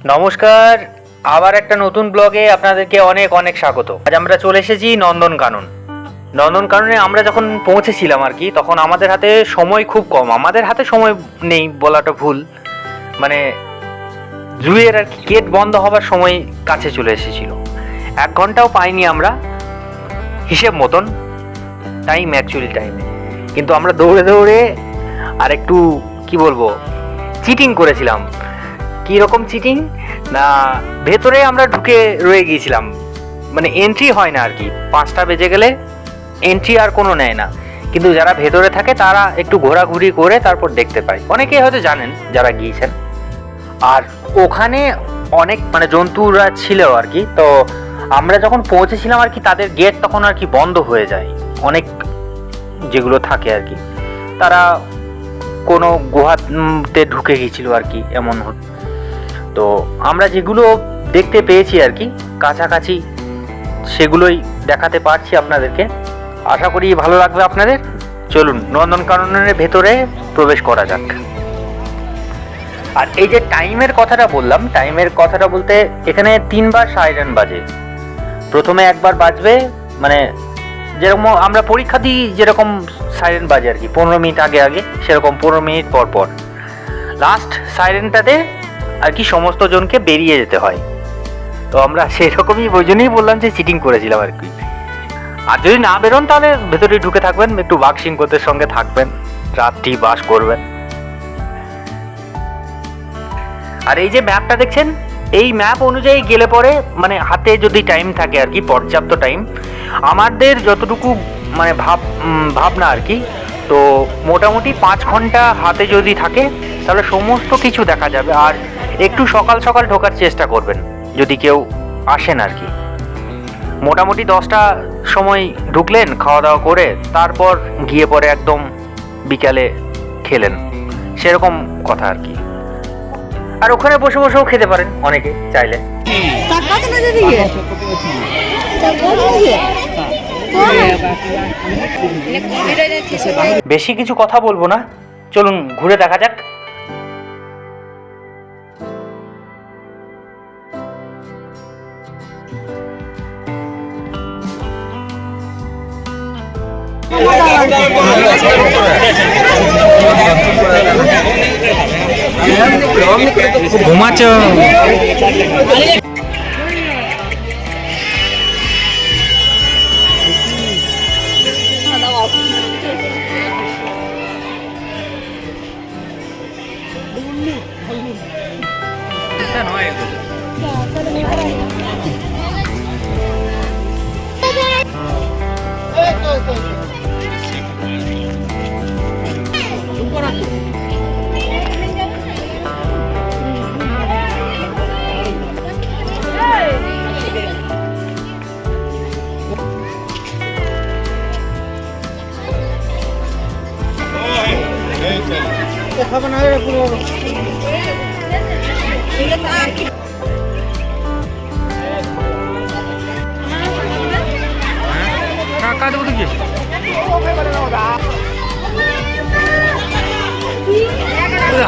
নমস্কার, আবার একটা নতুন ব্লগে আপনাদেরকে অনেক অনেক স্বাগত। আজ আমরা চলে এসেছি নন্দনকাননে। আমরা যখন পৌঁছেছিলাম আর কি, তখন আমাদের হাতে সময় খুব কম। আমাদের হাতে সময় নেই বলাটা ভুল, মানে জুয়ের আর কি গেট বন্ধ হবার সময় কাছে চলে এসেছিল। 1 ঘন্টাও পাইনি আমরা হিসেব মতন অ্যাকচুয়ালি টাইমে, কিন্তু আমরা দৌড়ে দৌড়ে আর একটু কি বলবো চিটিং করেছিলাম। কী রকম চিটিং না, ভেতরে আমরা ঢুকে রয়ে গিয়েছিলাম, মানে এন্ট্রি হয় না আর কি। 5টা বেজে গেলে এন্ট্রি আর কোনো নেয় না, কিন্তু যারা ভেতরে থাকে তারা একটু ঘোরাঘুরি করে তারপর দেখতে পায়। অনেকেই হয়তো জানেন যারা গিয়েছেন। আর ওখানে অনেক মানে জন্তুরা ছিল আর কি। তো আমরা যখন পৌঁছেছিলাম আর কি, তাদের গেট তখন আর কি বন্ধ হয়ে যায়। অনেক যেগুলো থাকে আর কি, তারা কোনো গুহাতে ঢুকে গিয়েছিল আর কি, এমন হতো। তো আমরা যেগুলো দেখতে পেয়েছি আর কি কাছাকাছি, সেগুলোই দেখাতে পারছি আপনাদেরকে। আশা করি ভালো লাগবে আপনাদের। চলুন নন্দনকাননের ভেতরে প্রবেশ করা যাক। আর এই যে টাইমের কথাটা বলতে এখানে 3বার সাইরেন বাজে। প্রথমে একবার বাজবে, মানে যেরকম আমরা পরীক্ষা দিই যেরকম সাইরেন বাজে আর কি 15 মিনিট আগে আগে, সেরকম 15 মিনিট পর পর লাস্ট সাইরেনটাতে আর কি সমস্ত জনকে বেরিয়ে যেতে হয়। তো আমরা সেরকমই, ওই জন্যই বললাম যে চিটিং করেছিলাম আর কি। আর যদি না বেরোন তাহলে ভেতরে ঢুকে থাকবেন, একটু বাঘ সিংহদের সঙ্গে থাকবেন, রাতটি বাস করবেন। আর এই যে ম্যাপটা দেখছেন, এই ম্যাপ অনুযায়ী গেলে পরে মানে হাতে যদি টাইম থাকে আর কি, পর্যাপ্ত টাইম, আমাদের যতটুকু মানে ভাবনা আর কি, তো মোটামুটি 5 ঘন্টা হাতে যদি থাকে তাহলে সমস্ত কিছু দেখা যাবে। আর একটু সকাল সকাল ঢোকার চেষ্টা করবেন যদি কেউ আসেন আর কি। মোটামুটি 10টা সময় ঢুকলেন খাওয়া দাওয়া করে, তারপর গিয়ে পরে একদম বিকালে খেলেন, সেরকম কথা আর কি। আর ওখানে বসে বসেও খেতে পারেন অনেকে চাইলে। বেশি কিছু কথা বলবো না, চলুন ঘুরে দেখা যাক। ঘুমাচ্ছ?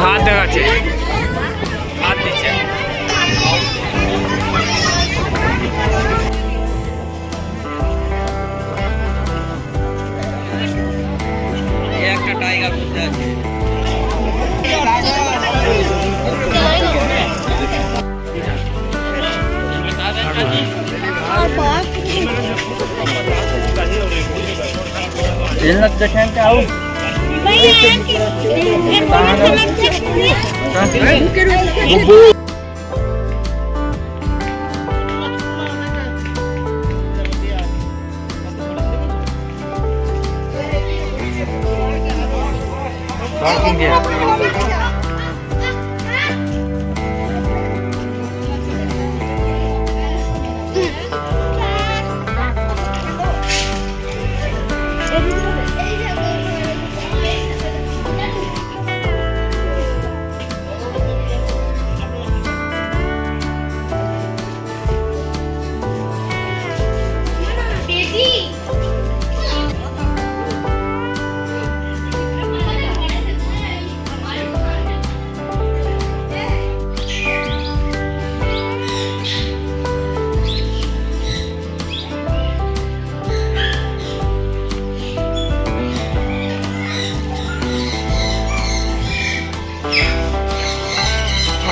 হাত দেখাচ্ছে, হাত দিচ্ছে। একটা টাইগার বসে আছে। देखें क्या हो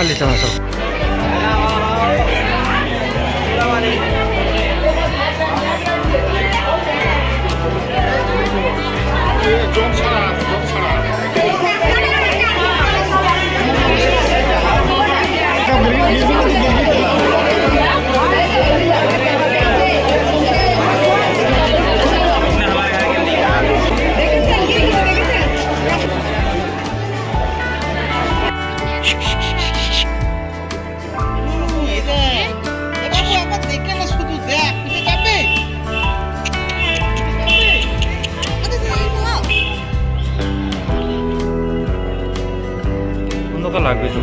चल चलो सब লাগবে তো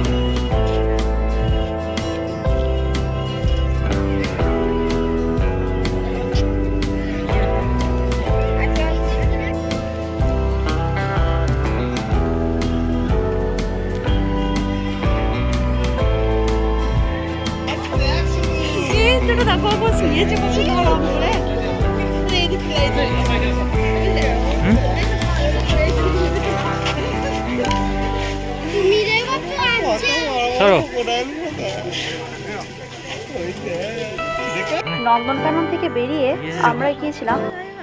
নন্দনকানন থেকে বেরিয়ে আমরা গিয়েছিলাম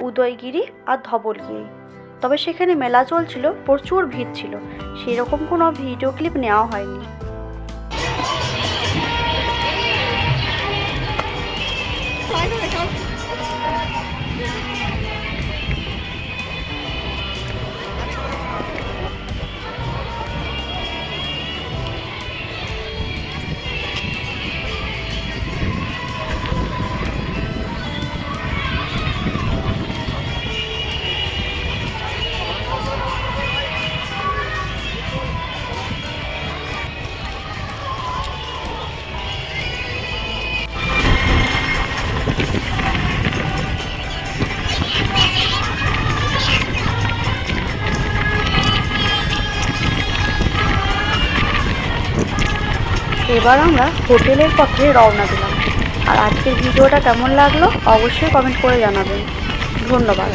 উদয়গিরি আর ধবলগিরি। তবে সেখানে মেলা চলছিল, প্রচুর ভিড় ছিল, সেরকম কোনো ভিডিও ক্লিপ নেওয়া হয়নি। এবার আমরা হোটেলের পথে রওনা দিলাম। আর আজকের ভিডিওটা কেমন লাগলো অবশ্যই কমেন্ট করে জানাবেন। ধন্যবাদ।